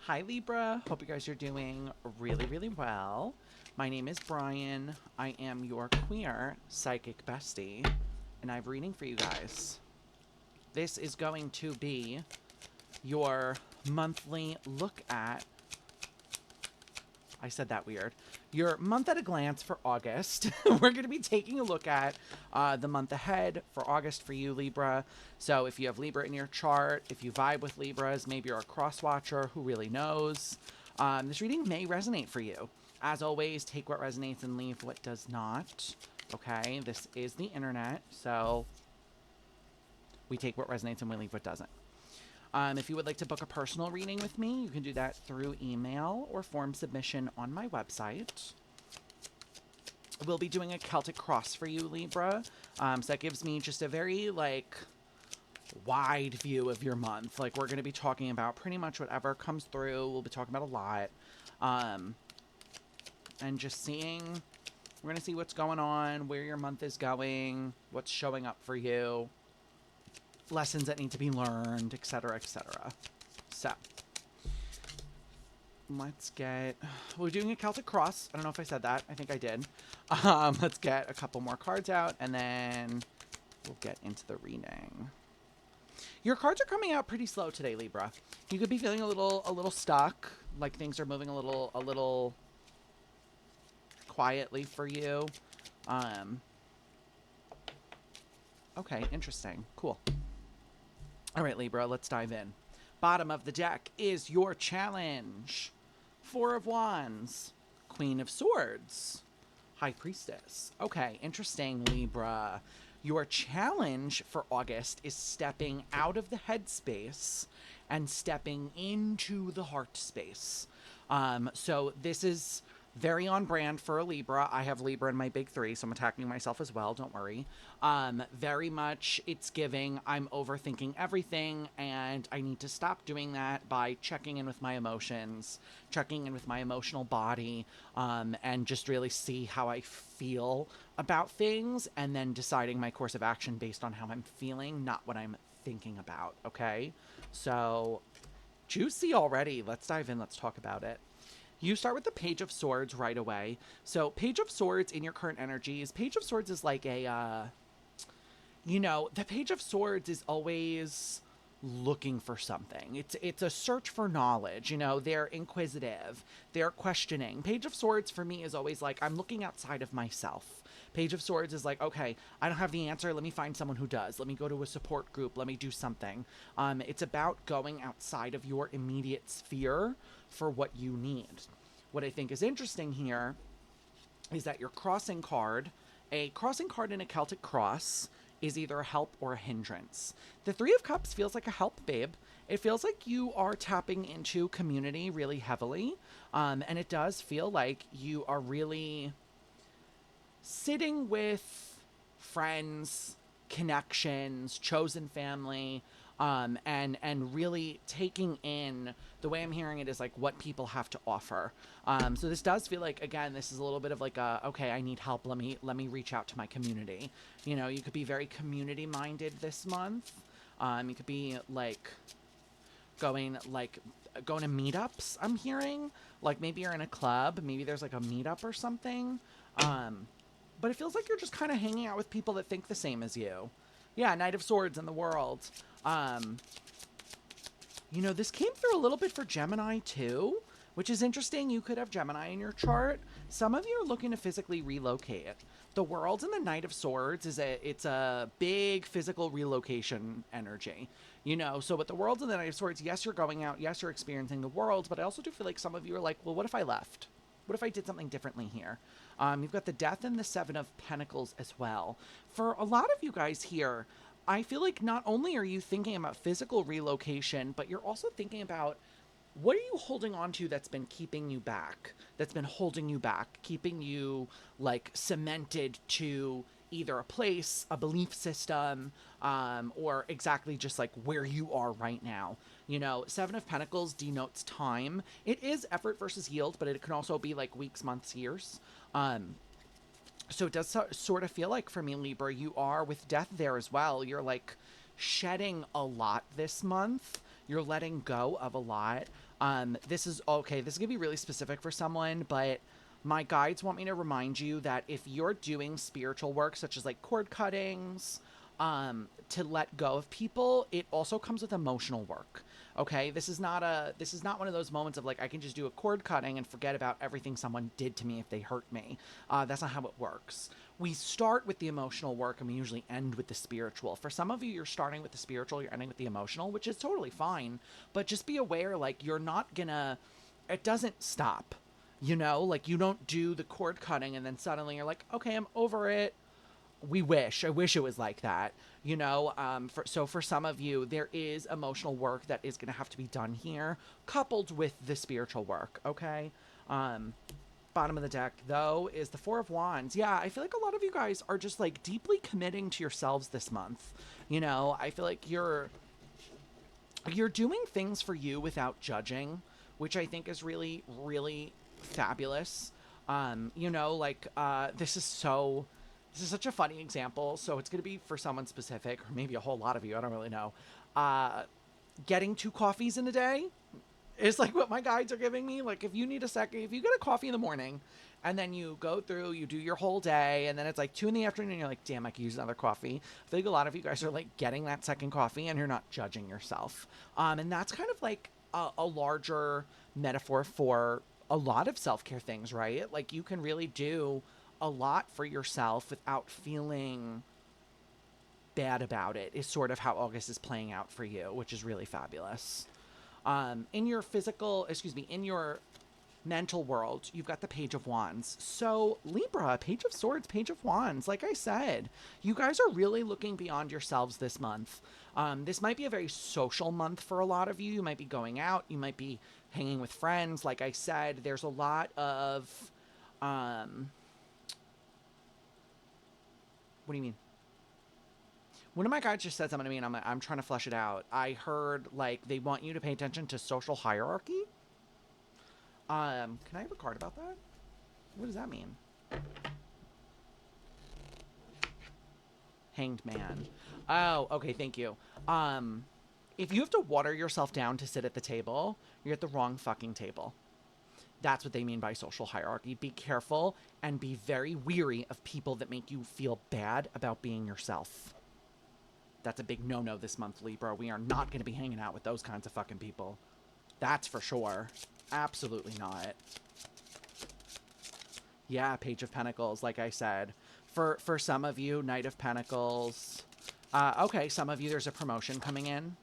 Hi Libra, hope you guys are doing really well. My name is Brian. I am your queer psychic bestie, and I have a reading for you guys. This is going to be your monthly look at, I said that weird, your month at a glance for August. We're going to be taking a look at the month ahead for August for you, Libra. So if you have Libra in your chart, if you vibe with Libras, maybe you're a cross watcher, who really knows? This reading may resonate for you. As always, take what resonates and leave what does not. Okay, this is the internet, so we take what resonates and we leave what doesn't. If you would like to book a personal reading with me, you can do that through email or form submission on my website. We'll be doing a Celtic cross for you, Libra. So that gives me just a very, wide view of your month. We're going to be talking about pretty much whatever comes through. We'll be talking about a lot. And just seeing, we're going to see what's going on, where your month is going, what's showing up for you, lessons that need to be learned, etc., etc. So, we're doing a Celtic cross. I don't know if I said that. I think I did. Let's get a couple more cards out, and then we'll get into the reading. Your cards are coming out pretty slow today, Libra. You could be feeling a little stuck, like things are moving a little quietly for you. Okay, interesting. Cool. All right, Libra, let's dive in. Bottom of the deck is your challenge. Four of Wands, Queen of Swords, High Priestess. Okay, interesting, Libra. Your challenge for August is stepping out of the head space and stepping into the heart space. So this is very on brand for a Libra. I have Libra in my big three, so I'm attacking myself as well. Don't worry. Very much it's giving I'm overthinking everything, and I need to stop doing that by checking in with my emotions, checking in with my emotional body, and just really see how I feel about things, and then deciding my course of action based on how I'm feeling, not what I'm thinking about. Okay? So, juicy already. Let's dive in. Let's talk about it. You start with the Page of Swords right away. So Page of Swords in your current energies, Page of Swords is like the Page of Swords is always looking for something. It's a search for knowledge. They're inquisitive. They're questioning. Page of Swords for me is always like, I'm looking outside of myself. Page of Swords is like, okay, I don't have the answer. Let me find someone who does. Let me go to a support group. Let me do something. It's about going outside of your immediate sphere for what you need. What I think is interesting here is that your a crossing card in a Celtic cross is either a help or a hindrance. The Three of Cups feels like a help, babe. It feels like you are tapping into community really heavily. And it does feel like you are really sitting with friends, connections, chosen family, and really taking in, the way I'm hearing it is like what people have to offer. So this does feel like, again, this is a little bit of like okay, I need help. Let me reach out to my community. You could be very community minded this month. You could be going to meetups. I'm hearing like maybe you're in a club, maybe there's like a meetup or something. But it feels like you're just kind of hanging out with people that think the same as you. Yeah, Knight of Swords in the world. This came through a little bit for Gemini too, which is interesting. You could have Gemini in your chart. Some of you are looking to physically relocate. The World and the Knight of Swords it's a big physical relocation energy. So with the World and the Knight of Swords, yes, you're going out, yes, you're experiencing the world, but I also do feel like some of you are like, well, what if I left? What if I did something differently here? You've got the Death and the Seven of Pentacles as well. For a lot of you guys here, I feel like not only are you thinking about physical relocation, but you're also thinking about what are you holding on to that's been keeping you back, that's been holding you back, keeping you cemented to either a place, a belief system, or exactly just where you are right now. Seven of Pentacles denotes time. It is effort versus yield, but it can also be weeks, months, years. So it does sort of feel like, for me, Libra, you are with death there as well. You're shedding a lot this month. You're letting go of a lot. This is okay. This is going to be really specific for someone, but my guides want me to remind you that if you're doing spiritual work, such as like cord cuttings, to let go of people, it also comes with emotional work. Okay, this is not one of those moments of like I can just do a cord cutting and forget about everything someone did to me if they hurt me. That's not how it works. We start with the emotional work and we usually end with the spiritual. For some of you, you're starting with the spiritual, you're ending with the emotional, which is totally fine. But just be aware, like you're not gonna. It doesn't stop. You know, like you don't do the cord cutting and then suddenly you're like, okay, I'm over it. I wish it was like that, you know. So for some of you there is emotional work that is going to have to be done here, coupled with the spiritual work. Okay. um Bottom of the deck though is the Four of Wands. Yeah, I feel like a lot of you guys are just like deeply committing to yourselves this month. You know, I feel like you're doing things for you without judging, which I think is really, really fabulous. You know, like this is such a funny example, so it's gonna be for someone specific, or maybe a whole lot of you, I don't really know. Uh Getting 2 coffees in a day is like what my guides are giving me. Like if you need a second, if you get a coffee in the morning and then you go through, you do your whole day, and then it's like 2 in the afternoon, and you're like, damn, I could use another coffee. I feel like a lot of you guys are like getting that second coffee and you're not judging yourself. And that's kind of like a larger metaphor for a lot of self-care things, right? Like you can really do a lot for yourself without feeling bad about it, is sort of how August is playing out for you, which is really fabulous. In your in your mental world, you've got the Page of Wands. So, Libra, Page of Swords, Page of Wands. Like I said, you guys are really looking beyond yourselves this month. This might be a very social month for a lot of you. You might be going out, you might be hanging with friends. Like I said, there's a lot of. What do you mean? One of my guys just said something to me, and I'm trying to flesh it out. I heard like they want you to pay attention to social hierarchy. Can I have a card about that? What does that mean? Hanged Man. Oh, okay, thank you. If you have to water yourself down to sit at the table, you're at the wrong fucking table. That's what they mean by social hierarchy. Be careful and be very weary of people that make you feel bad about being yourself. That's a big no-no this month, Libra. We are not going to be hanging out with those kinds of fucking people. That's for sure. Absolutely not. Yeah, Page of Pentacles, like I said. For some of you, Knight of Pentacles. Okay, some of you, there's a promotion coming in.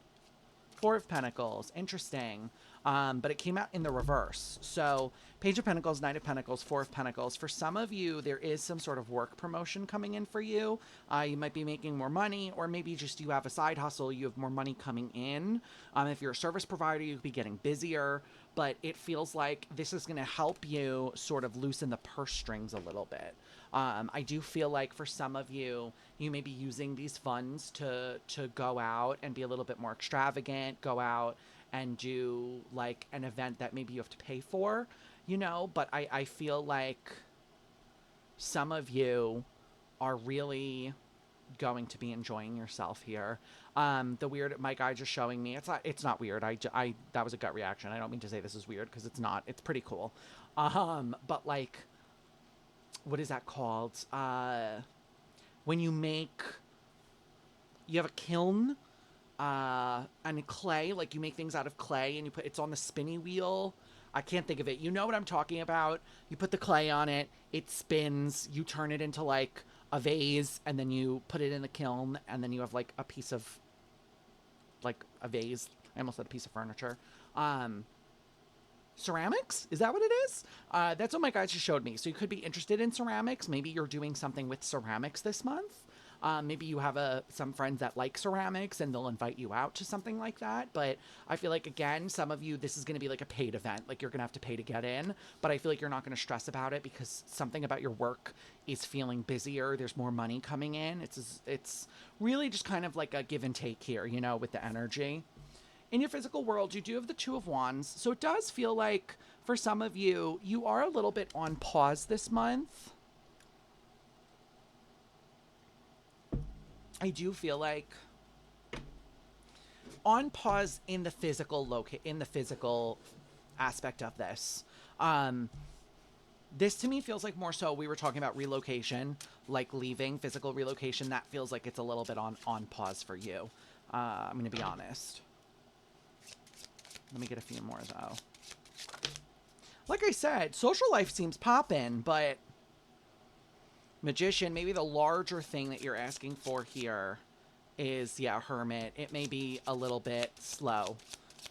Four of Pentacles. Interesting. But it came out in the reverse. So, Page of Pentacles, Knight of Pentacles, Four of Pentacles. For some of you, there is some sort of work promotion coming in for you. You might be making more money, or maybe just you have a side hustle, you have more money coming in. If you're a service provider, you could be getting busier. But it feels like this is going to help you sort of loosen the purse strings a little bit. I do feel like for some of you, you may be using these funds to go out and be a little bit more extravagant, go out and do like an event that maybe you have to pay for, you know, but I feel like some of you are really going to be enjoying yourself here. The weird, my guy just showing me, it's not weird. That was a gut reaction. I don't mean to say this is weird because it's not, it's pretty cool. But like, what is that called? When you have a kiln, and clay, like you make things out of clay and it's on the spinny wheel. I can't think of it. You know what I'm talking about. You put the clay on it, it spins, you turn it into like a vase, and then you put it in the kiln, and then you have like a piece of like a vase. I almost said a piece of furniture. Ceramics? Is that what it is? That's what my guys just showed me. So you could be interested in ceramics. Maybe you're doing something with ceramics this month. Maybe you have some friends that like ceramics and they'll invite you out to something like that. But I feel like, again, some of you, this is going to be like a paid event. Like you're going to have to pay to get in. But I feel like you're not going to stress about it because something about your work is feeling busier. There's more money coming in. It's really just kind of like a give and take here, you know, with the energy. In your physical world, you do have the Two of Wands. So it does feel like for some of you, you are a little bit on pause this month. I do feel like on pause in the physical aspect of this. This to me feels like more so we were talking about relocation, like leaving, physical relocation. That feels like it's a little bit on pause for you. I'm going to be honest. Let me get a few more, though. Like I said, social life seems poppin', but Magician, maybe the larger thing that you're asking for here is, yeah, Hermit. It may be a little bit slow.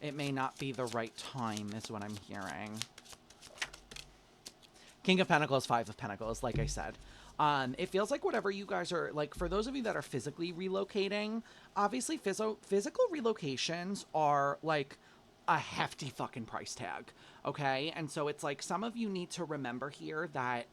It may not be the right time, is what I'm hearing. King of Pentacles, Five of Pentacles, like I said. It feels like whatever you guys are, like, for those of you that are physically relocating, obviously physical relocations are, like, a hefty fucking price tag, okay? And so it's like some of you need to remember here that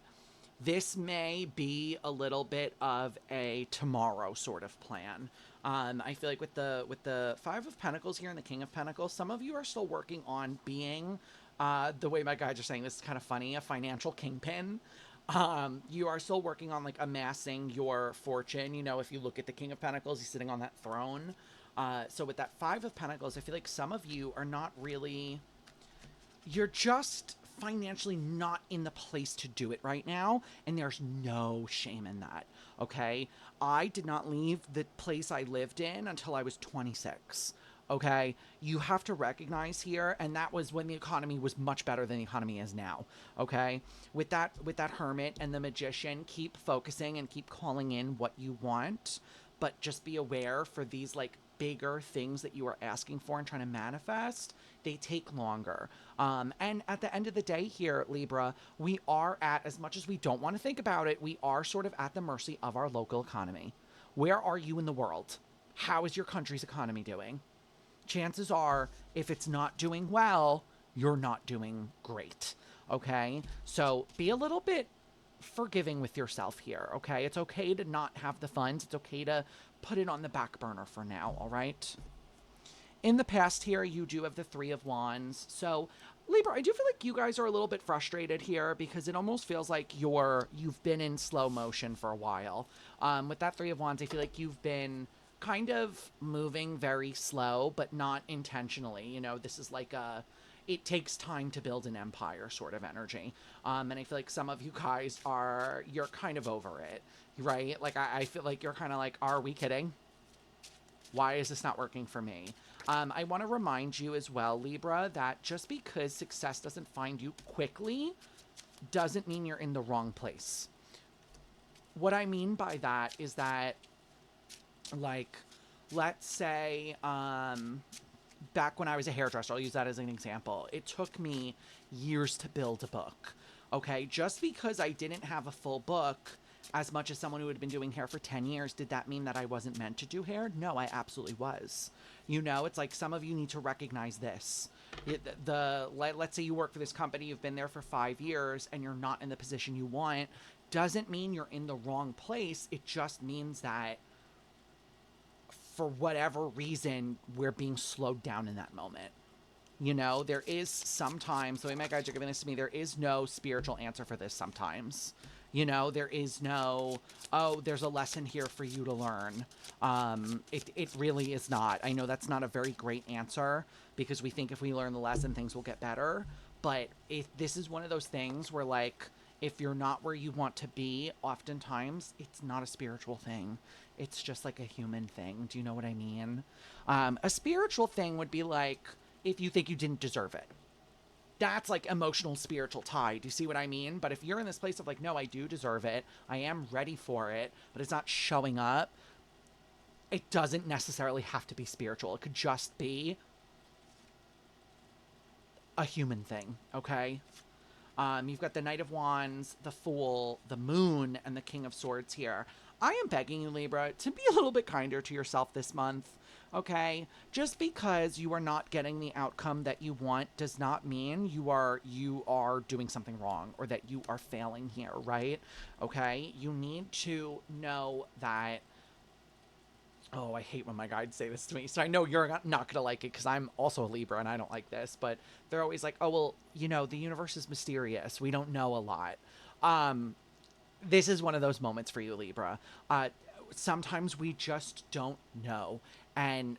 this may be a little bit of a tomorrow sort of plan. I feel like with the Five of Pentacles here and the King of Pentacles, some of you are still working on being, the way my guides are saying this is kind of funny, a financial kingpin. You are still working on like amassing your fortune. You know, if you look at the King of Pentacles, he's sitting on that throne. So with that Five of Pentacles, I feel like some of you are not really, you're just financially not in the place to do it right now, and there's no shame in that, okay? I did not leave the place I lived in until I was 26, okay? You have to recognize here, and that was when the economy was much better than the economy is now, okay? With that Hermit and the Magician, keep focusing and keep calling in what you want, but just be aware for these, like, bigger things that you are asking for and trying to manifest, they take longer. And at the end of the day here, Libra, we are at, as much as we don't want to think about it, we are sort of at the mercy of our local economy. Where are you in the world? How is your country's economy doing? Chances are, if it's not doing well, you're not doing great, okay? So be a little bit forgiving with yourself here, okay? It's okay to not have the funds. It's okay to put it on the back burner for now, all right? In the past here, you do have the Three of Wands. So, Libra, I do feel like you guys are a little bit frustrated here because it almost feels like you've been in slow motion for a while. With that Three of Wands, I feel like you've been kind of moving very slow, but not intentionally. You know, this is like it takes time to build an empire sort of energy. And I feel like some of you guys you're kind of over it, right? Like, I feel like you're kind of like, are we kidding? Why is this not working for me? I want to remind you as well, Libra, that just because success doesn't find you quickly doesn't mean you're in the wrong place. What I mean by that is that, like, let's say, back when I was a hairdresser, I'll use that as an example. It took me years to build a book, okay? Just because I didn't have a full book, as much as someone who had been doing hair for 10 years, did that mean that I wasn't meant to do hair? No, I absolutely was. You know, it's like some of you need to recognize this. Let's say you work for this company, you've been there for 5 years, and you're not in the position you want, doesn't mean you're in the wrong place. It just means that for whatever reason, we're being slowed down in that moment. You know, there is sometimes, the way my guides are giving this to me, there is no spiritual answer for this sometimes. You know, there is no, oh, there's a lesson here for you to learn. It really is not. I know that's not a very great answer because we think if we learn the lesson, things will get better. But this is one of those things where, like, if you're not where you want to be, oftentimes it's not a spiritual thing. It's just like a human thing. Do you know what I mean? A spiritual thing would be like if you think you didn't deserve it. That's like emotional spiritual tie. Do you see what I mean? But if you're in this place of like, no, I do deserve it, I am ready for it, but it's not showing up, it doesn't necessarily have to be spiritual. It could just be a human thing, okay? You've got the Knight of Wands, the Fool, the Moon, and the King of Swords here. I am begging you, Libra, to be a little bit kinder to yourself this month, okay? Just because you are not getting the outcome that you want does not mean you are doing something wrong or that you are failing here, right? Okay? You need to know that. Oh, I hate when my guides say this to me. So I know you're not going to like it because I'm also a Libra and I don't like this. But they're always like, oh, well, you know, the universe is mysterious. We don't know a lot. This is one of those moments for you, Libra. Sometimes we just don't know. And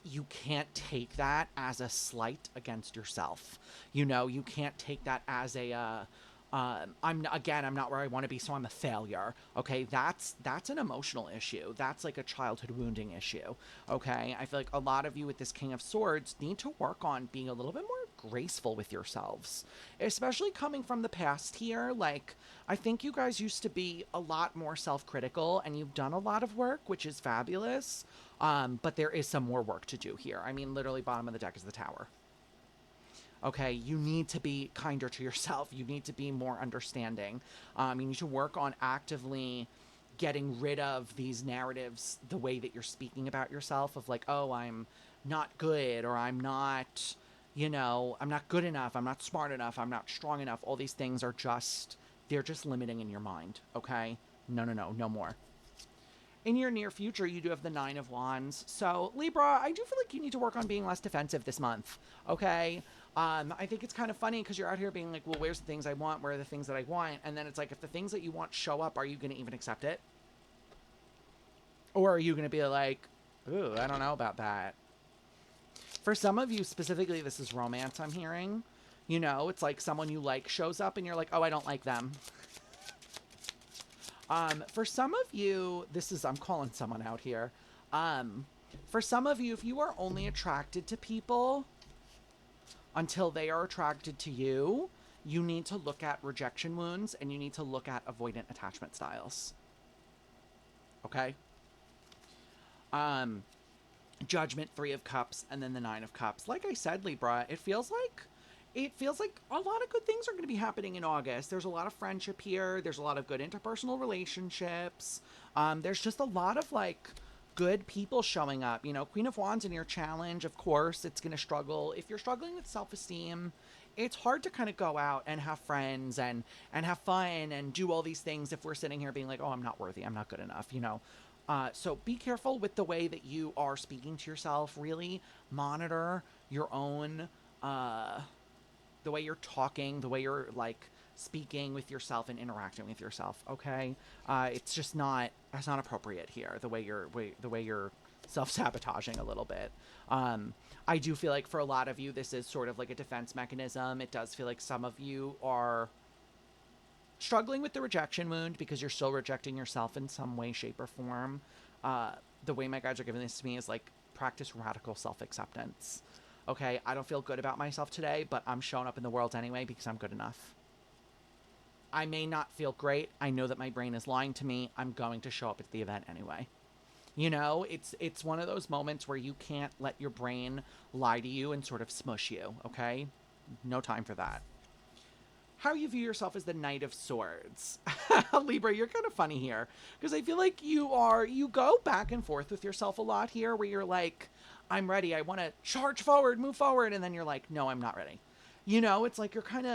you can't take that as a slight against yourself. You know, you can't take that as a I'm not where I want to be, so I'm a failure. Okay, that's an emotional issue. That's like a childhood wounding issue. Okay, I feel like a lot of you with this King of Swords need to work on being a little bit more graceful with yourselves, especially coming from the past here. Like, I think you guys used to be a lot more self-critical, and you've done a lot of work, which is fabulous. But there is some more work to do here. I mean, literally, bottom of the deck is the Tower. Okay, you need to be kinder to yourself. You need to be more understanding. You need to work on actively getting rid of these narratives, the way that you're speaking about yourself, of like, oh, I'm not good, or I'm not, I'm not good enough, I'm not smart enough, I'm not strong enough. All these things are just, they're just limiting in your mind, okay? No, no, no, no more. In your near future, you do have the Nine of Wands. So, Libra, I do feel like you need to work on being less defensive this month, okay? I think it's kind of funny because you're out here being like, well, where's the things I want? Where are the things that I want? And then it's like, if the things that you want show up, are you going to even accept it? Or are you going to be like, ooh, I don't know about that. For some of you specifically, this is romance I'm hearing. You know, it's like someone you like shows up and you're like, oh, I don't like them. For some of you, I'm calling someone out here. For some of you, if you are only attracted to people until they are attracted to you, you need to look at rejection wounds and you need to look at avoidant attachment styles. Okay? Judgment, Three of Cups, and then the Nine of Cups. Like I said, Libra, it feels like a lot of good things are going to be happening in August. There's a lot of friendship here. There's a lot of good interpersonal relationships. There's just a lot of like good people showing up. You know, Queen of Wands in your challenge, of course, it's going to struggle. If you're struggling with self-esteem, it's hard to kind of go out and have friends and have fun and do all these things if we're sitting here being like, oh, I'm not worthy, I'm not good enough, you know. So be careful with the way that you are speaking to yourself. Really monitor your own, the way you're talking, the way you're like speaking with yourself and interacting with yourself. Okay, it's just not, that's not appropriate here. The way you're self-sabotaging a little bit. I do feel like for a lot of you, this is sort of like a defense mechanism. It does feel like some of you are struggling with the rejection wound because you're still rejecting yourself in some way, shape, or form. The way my guides are giving this to me is like, practice radical self-acceptance. Okay, I don't feel good about myself today, but I'm showing up in the world anyway because I'm good enough. I may not feel great. I know that my brain is lying to me. I'm going to show up at the event anyway. You know, it's one of those moments where you can't let your brain lie to you and sort of smush you, okay? No time for that. How you view yourself as the Knight of Swords. Libra, you're kind of funny here because I feel like you go back and forth with yourself a lot here where you're like, I'm ready, I want to charge forward, move forward, and then you're like, no, I'm not ready. You know, it's like you're kind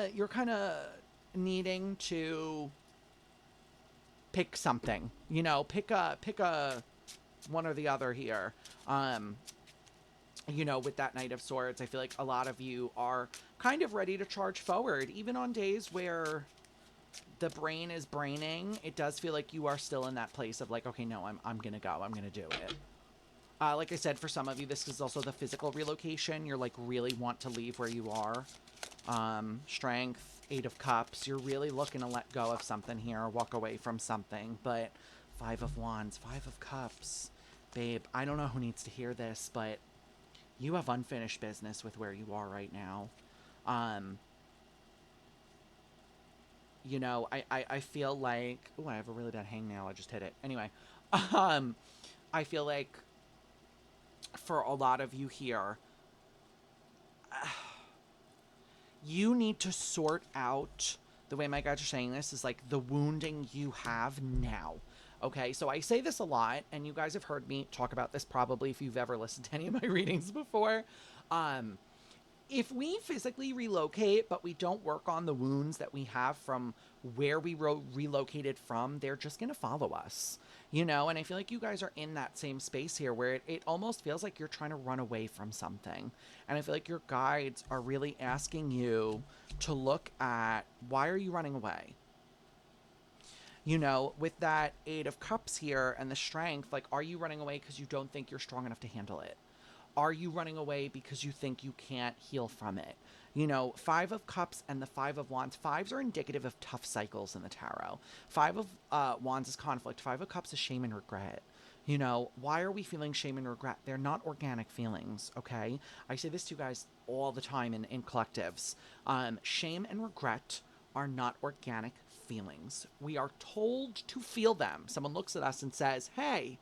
of needing to pick something, you know, pick a one or the other here. You know, with that Knight of Swords, I feel like a lot of you are kind of ready to charge forward, even on days where the brain is braining. It does feel like you are still in that place of like, okay, no, I'm gonna go, I'm gonna do it. Like I said, for some of you, this is also the physical relocation. You're like really want to leave where you are. Strength, Eight of Cups. You're really looking to let go of something here, walk away from something. But Five of Wands, Five of Cups. Babe, I don't know who needs to hear this, but you have unfinished business with where you are right now. You know, I feel like... Oh, I have a really bad hangnail. I just hit it. Anyway. I feel like for a lot of you here, you need to sort out, the way my guides are saying this, is like the wounding you have now. Okay, so I say this a lot, and you guys have heard me talk about this probably if you've ever listened to any of my readings before. If we physically relocate, but we don't work on the wounds that we have from where we relocated from, they're just going to follow us, you know? And I feel like you guys are in that same space here where it almost feels like you're trying to run away from something. And I feel like your guides are really asking you to look at, why are you running away? You know, with that Eight of Cups here and the strength, like, are you running away because you don't think you're strong enough to handle it? Are you running away because you think you can't heal from it? You know, Five of Cups and the Five of Wands. Fives are indicative of tough cycles in the tarot. Five of Wands is conflict. Five of Cups is shame and regret. You know, why are we feeling shame and regret? They're not organic feelings, okay? I say this to you guys all the time in collectives. Shame and regret are not organic feelings. We are told to feel them. Someone looks at us and says, hey,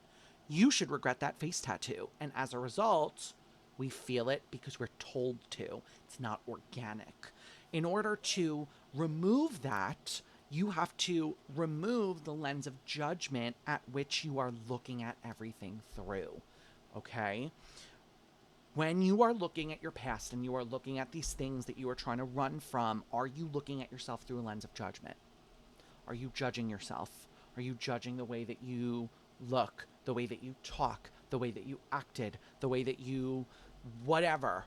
you should regret that face tattoo. And as a result, we feel it because we're told to. It's not organic. In order to remove that, you have to remove the lens of judgment at which you are looking at everything through. Okay? When you are looking at your past and you are looking at these things that you are trying to run from, are you looking at yourself through a lens of judgment? Are you judging yourself? Are you judging the way that you look, the way that you talk, the way that you acted, the way that you whatever?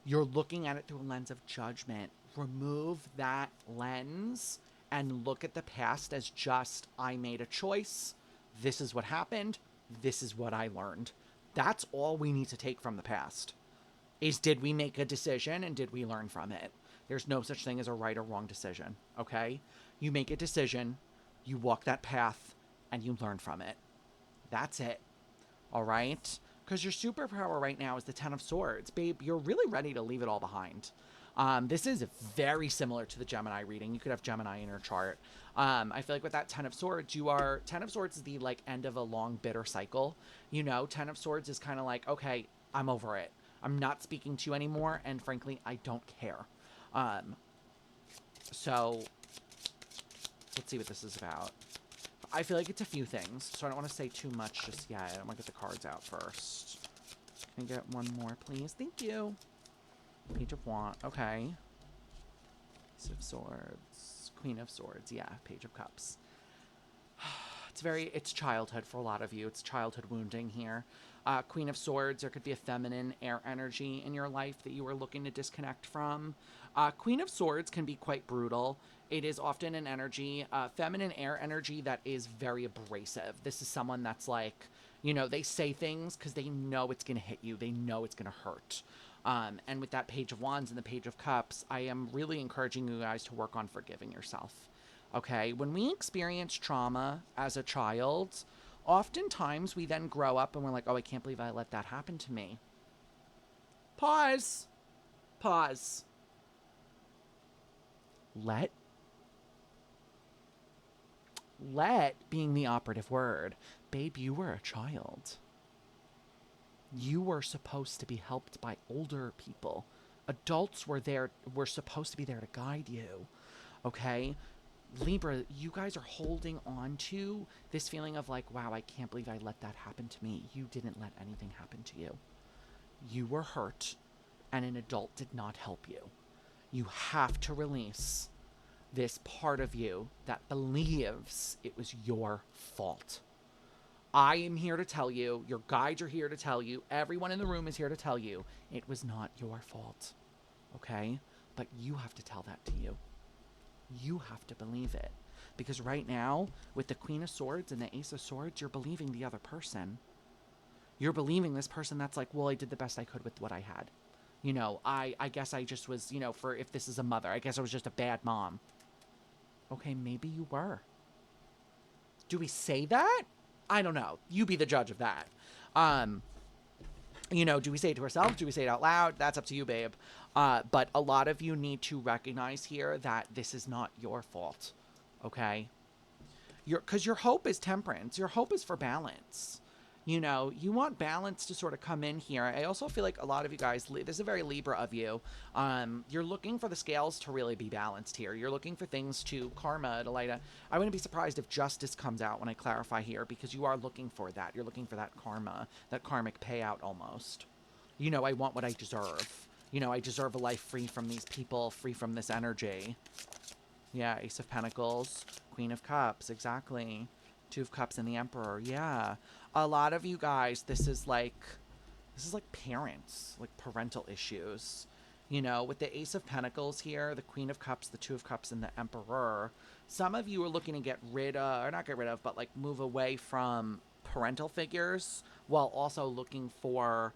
You're looking at it through a lens of judgment. Remove that lens and look at the past as just, I made a choice. This is what happened. This is what I learned. That's all we need to take from the past. Is, did we make a decision and did we learn from it? There's no such thing as a right or wrong decision, okay? You make a decision, you walk that path, and you learn from it. That's it, all right? Because your superpower right now is the Ten of Swords. Babe, you're really ready to leave it all behind. This is very similar to the Gemini reading. You could have Gemini in your chart. I feel like with that Ten of Swords, Ten of Swords is the, like, end of a long, bitter cycle. You know, Ten of Swords is kind of like, okay, I'm over it. I'm not speaking to you anymore, and frankly, I don't care. So, let's see what this is about. I feel like it's a few things, so I don't want to say too much just yet. I want to get the cards out first. Can I get one more, please? Thank you. Page of Wands. Okay. Ace of Swords. Queen of Swords. Yeah, Page of Cups. It's childhood for a lot of you. It's childhood wounding here. Queen of Swords, there could be a feminine air energy in your life that you are looking to disconnect from. Queen of Swords can be quite brutal. It is often an energy, feminine air energy that is very abrasive. This is someone that's like, you know, they say things because they know it's going to hit you. They know it's going to hurt. And with that Page of Wands and the Page of Cups, I am really encouraging you guys to work on forgiving yourself. Okay? When we experience trauma as a child, oftentimes we then grow up and we're like, oh, I can't believe I let that happen to me. Pause. Pause. Let being the operative word. Babe, you were a child. You were supposed to be helped by older people. Adults were supposed to be there to guide you. Okay? Libra, you guys are holding on to this feeling of like, wow, I can't believe I let that happen to me. You didn't let anything happen to you. You were hurt, and an adult did not help you. You have to release this part of you that believes it was your fault. I am here to tell you, your guides are here to tell you, everyone in the room is here to tell you, it was not your fault. Okay? But you have to tell that to you. You have to believe it. Because right now, with the Queen of Swords and the Ace of Swords, you're believing the other person. You're believing this person that's like, well, I did the best I could with what I had. You know, I guess I just was, you know, if this is a mother, I guess I was just a bad mom. Okay, maybe you were. Do we say that? I don't know. You be the judge of that. You know, do we say it to ourselves? Do we say it out loud? That's up to you, babe. But a lot of you need to recognize here that this is not your fault. Okay? Because your hope is temperance. Your hope is for balance. You know, you want balance to sort of come in here. I also feel like a lot of you guys, this is a very Libra of you. You're looking for the scales to really be balanced here. You're looking for things to karma, to light. I wouldn't be surprised if justice comes out when I clarify here, because you are looking for that. You're looking for that karma, that karmic payout almost. You know, I want what I deserve. You know, I deserve a life free from these people, free from this energy. Yeah, Ace of Pentacles, Queen of Cups, exactly. Two of Cups and the Emperor, yeah. A lot of you guys, this is like parents, like parental issues. You know, with the Ace of Pentacles here, the Queen of Cups, the Two of Cups, and the Emperor, some of you are looking to get rid of, or not get rid of, but like move away from parental figures while also looking for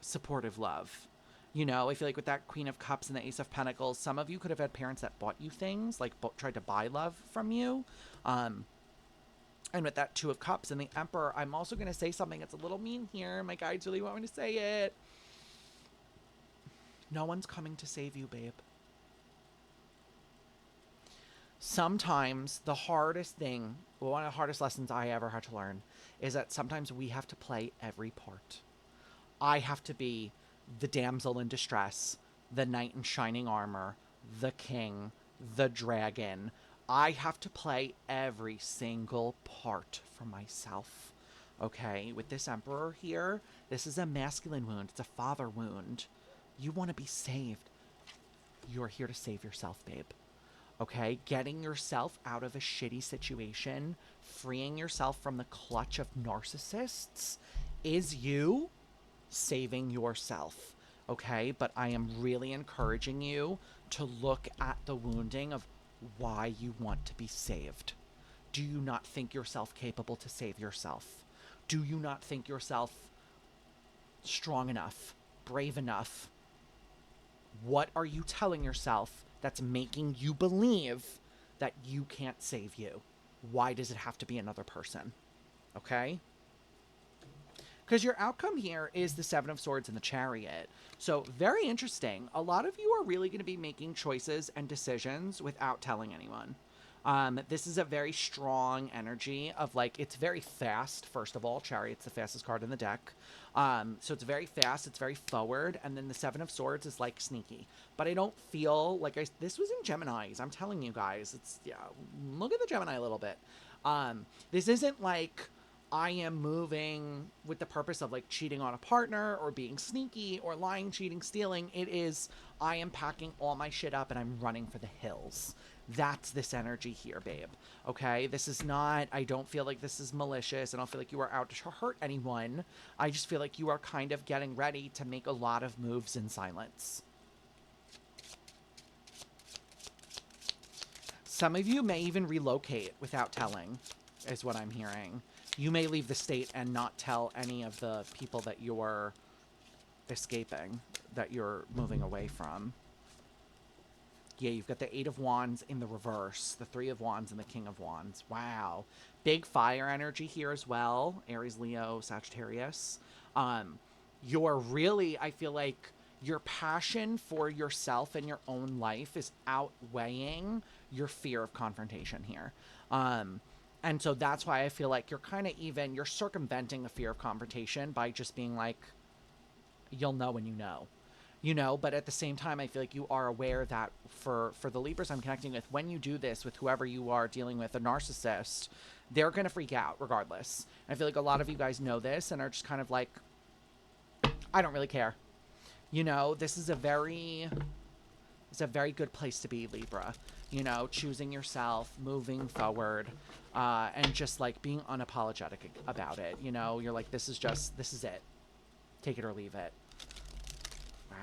supportive love. You know, I feel like with that Queen of Cups and the Ace of Pentacles, some of you could have had parents that bought you things, like tried to buy love from you. And with that Two of Cups and the Emperor, I'm also going to say something that's a little mean here. My guides really want me to say it. No one's coming to save you, babe. Sometimes the hardest thing, one of the hardest lessons I ever had to learn, is that sometimes we have to play every part. I have to be the damsel in distress, the knight in shining armor, the king, the dragon. I have to play every single part for myself. Okay, with this emperor here, this is a masculine wound. It's a father wound. You want to be saved. You're here to save yourself, babe. Okay, getting yourself out of a shitty situation, freeing yourself from the clutch of narcissists is you saving yourself. Okay, but I am really encouraging you to look at the wounding of why you want to be saved. Do you not think yourself capable to save yourself? Do you not think yourself strong enough, brave enough? What are you telling yourself that's making you believe that you can't save you? Why does it have to be another person? Okay? Because your outcome here is the Seven of Swords and the Chariot. So very interesting. A lot of you are really going to be making choices and decisions without telling anyone. This is a very strong energy of like, it's very fast. First of all, Chariot's the fastest card in the deck. So it's very fast. It's very forward. And then the Seven of Swords is like sneaky, but I don't feel like this was in Geminis. I'm telling you guys, yeah, look at the Gemini a little bit. This isn't like I am moving with the purpose of like cheating on a partner or being sneaky or lying, cheating, stealing. It is, I am packing all my shit up and I'm running for the hills. That's this energy here, babe. Okay? This is not, I don't feel like this is malicious. I don't feel like you are out to hurt anyone. I just feel like you are kind of getting ready to make a lot of moves in silence. Some of you may even relocate without telling, is what I'm hearing. You may leave the state and not tell any of the people that you're escaping, that you're moving away from. Yeah, you've got the Eight of Wands in the reverse, the Three of Wands and the King of Wands. Wow. Big fire energy here as well. Aries, Leo, Sagittarius. You're really, I feel like your passion for yourself and your own life is outweighing your fear of confrontation here. And so that's why I feel like you're kind of even, you're circumventing the fear of confrontation by just being like, you'll know when you know. You know, but at the same time, I feel like you are aware that for the Libras I'm connecting with, when you do this with whoever you are dealing with, a narcissist, they're going to freak out regardless. I feel like a lot of you guys know this and are just kind of like, I don't really care. You know, this is a very good place to be, Libra. You know, choosing yourself, moving forward, and just like being unapologetic about it. You know, you're like, this is it. Take it or leave it.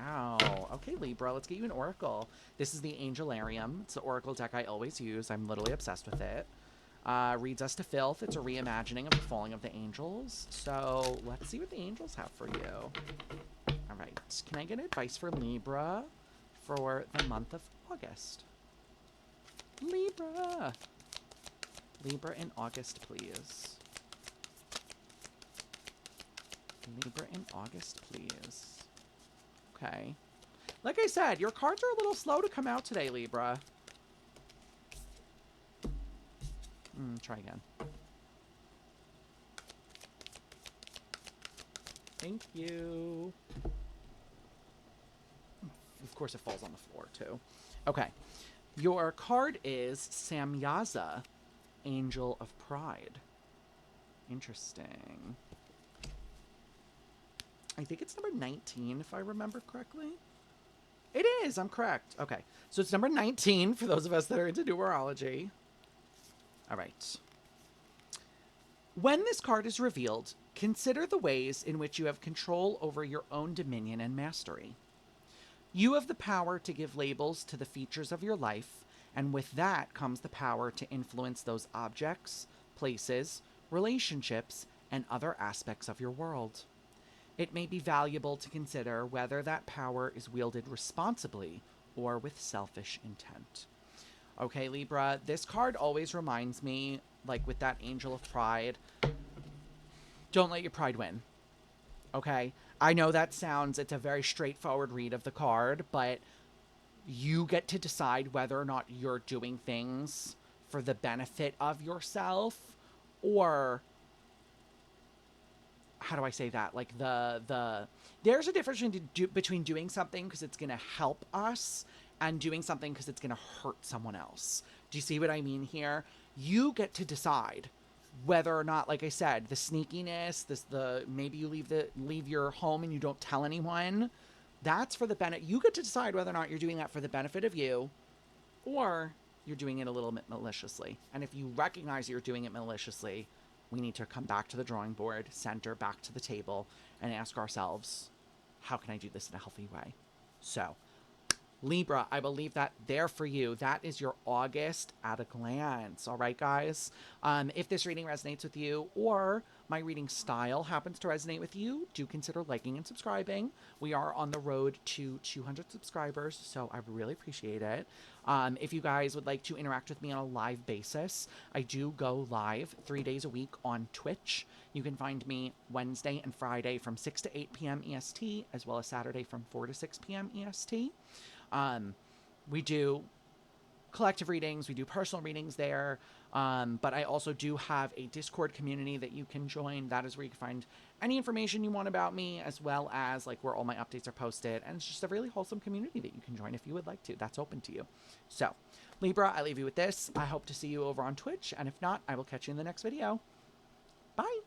Wow. Okay, Libra, let's get you an oracle. This is the Angelarium. It's the oracle deck I always use. I'm literally obsessed with it. Reads us to filth. It's a reimagining of the falling of the angels. So let's see what the angels have for you. All right. Can I get advice for Libra for the month of August? Libra. Libra in August, please. Libra in August, please. Okay. Like I said, your cards are a little slow to come out today, Libra. Try again. Thank you. Of course, it falls on the floor, too. Okay. Your card is Samyaza, Angel of Pride. Interesting. I think it's number 19, if I remember correctly. It is. I'm correct. Okay. So it's number 19 for those of us that are into numerology. All right. When this card is revealed, consider the ways in which you have control over your own dominion and mastery. You have the power to give labels to the features of your life, and with that comes the power to influence those objects, places, relationships, and other aspects of your world. It may be valuable to consider whether that power is wielded responsibly or with selfish intent. Okay, Libra, this card always reminds me, like with that Angel of Pride, don't let your pride win. Okay? I know that sounds, it's a very straightforward read of the card, but you get to decide whether or not you're doing things for the benefit of yourself, or how do I say that? Like there's a difference between doing something because it's going to help us and doing something because it's going to hurt someone else. Do you see what I mean here? You get to decide whether or not, like I said, the sneakiness, the maybe you leave your home and you don't tell anyone. That's for the benefit. You get to decide whether or not you're doing that for the benefit of you, or you're doing it a little bit maliciously. And if you recognize you're doing it maliciously, we need to come back to the drawing board, center back to the table, and ask ourselves, how can I do this in a healthy way? So, Libra, I will leave that there for you. That is your August at a glance. All right, guys? If this reading resonates with you, or my reading style happens to resonate with you, do consider liking and subscribing. We are on the road to 200 subscribers, so I really appreciate it. If you guys would like to interact with me on a live basis, I do go live 3 days a week on Twitch. You can find me Wednesday and Friday from 6 to 8 p.m. EST, as well as Saturday from 4 to 6 p.m. EST. We do collective readings, we do personal readings there, but I also do have a Discord community that you can join. That is where you can find any information you want about me, as well as like where all my updates are posted, and it's just a really wholesome community that you can join if you would like to. That's open to you. So, Libra, I leave you with this. I hope to see you over on Twitch, and if not, I will catch you in the next video. Bye!